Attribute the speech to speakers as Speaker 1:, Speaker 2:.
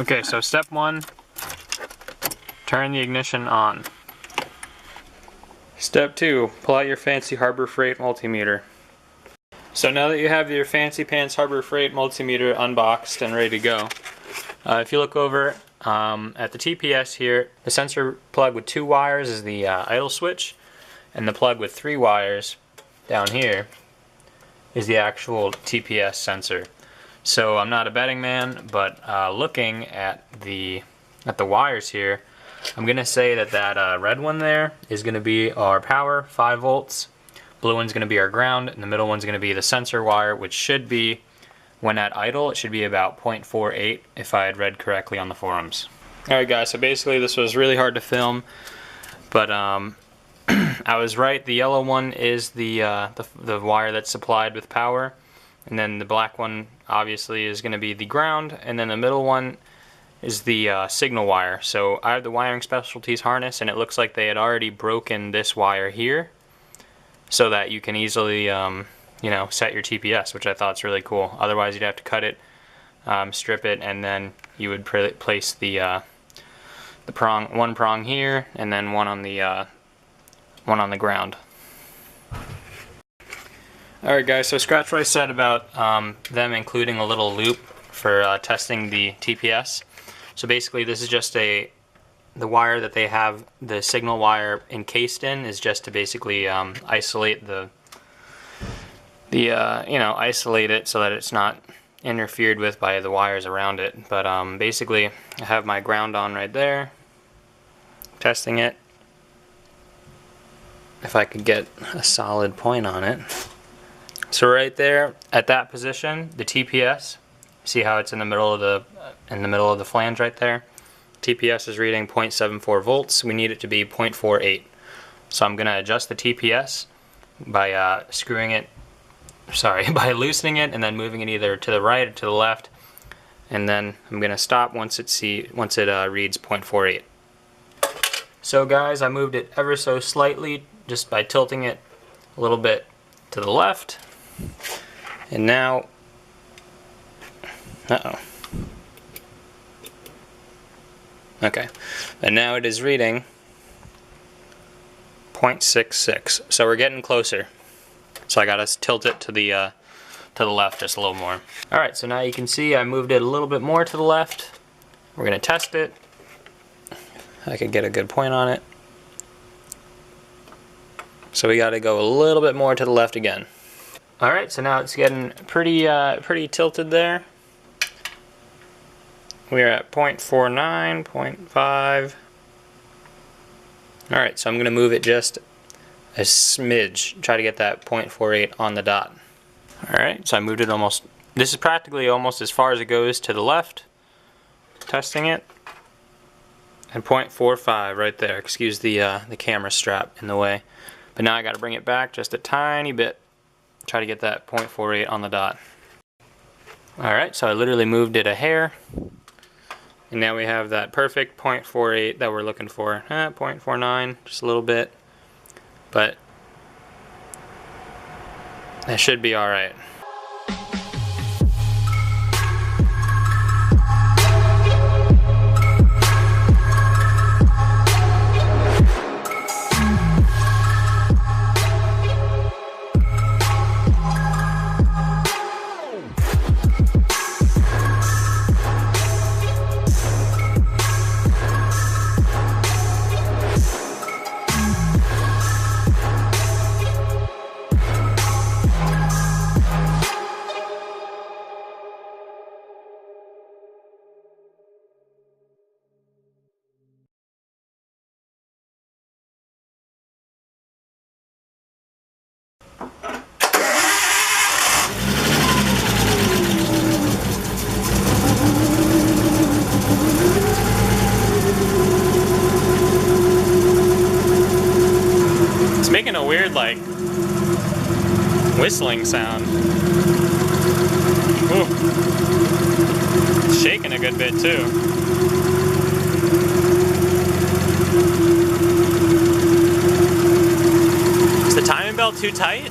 Speaker 1: Okay, so step 1, turn the ignition on. Step 2, pull out your fancy Harbor Freight multimeter. So now that you have your fancy pants Harbor Freight multimeter unboxed and ready to go, if you look over at the TPS here, the sensor plug with 2 wires is the idle switch, and the plug with 3 wires down here is the actual TPS sensor. So I'm not a betting man, but looking at the wires here, I'm gonna say that red one there is gonna be our power, 5 volts. Blue one's gonna be our ground, and the middle one's gonna be the sensor wire, which should be, when at idle, it should be about 0.48 if I had read correctly on the forums. Alright guys, so basically this was really hard to film, but I was right. The yellow one is the wire that's supplied with power, and then the black one obviously is going to be the ground, and then the middle one is the signal wire. So I have the Wiring Specialties harness, and it looks like they had already broken this wire here so that you can easily you know, set your TPS, which I thought is really cool. Otherwise you'd have to cut it, strip it, and then you would place the one prong here and then one on the ground. Alright guys, so scratch what I said about them including a little loop for testing the TPS. So basically this is just the wire that they have the signal wire encased in is just to basically isolate isolate it so that it's not interfered with by the wires around it. But basically I have my ground on right there, testing it. If I could get a solid point on it. So right there at that position, the TPS, see how it's in the middle of the flange right there? TPS is reading 0.74 volts. We need it to be 0.48. So I'm going to adjust the TPS by by loosening it and then moving it either to the right or to the left, and then I'm going to stop once it reads 0.48. So guys, I moved it ever so slightly just by tilting it a little bit to the left, and now okay, and now it is reading 0.66. So we're getting closer. So I gotta tilt it to the left just a little more. Alright, so now you can see I moved it a little bit more to the left. We're gonna test it. I could get a good point on it. So we got to go a little bit more to the left again. Alright, so now it's getting pretty tilted there. We're at 0.49, 0.5. Alright, so I'm going to move it just a smidge. Try to get that 0.48 on the dot. Alright, so I moved it almost, this is practically almost as far as it goes to the left. Testing it. And 0.45 right there. Excuse the camera strap in the way. But now I got to bring it back just a tiny bit. Try to get that 0.48 on the dot. Alright, so I literally moved it a hair. And now we have that perfect 0.48 that we're looking for. 0.49, just a little bit. But that should be alright. It's making a weird, like, whistling sound. Ooh. It's shaking a good bit too. Is the timing belt too tight?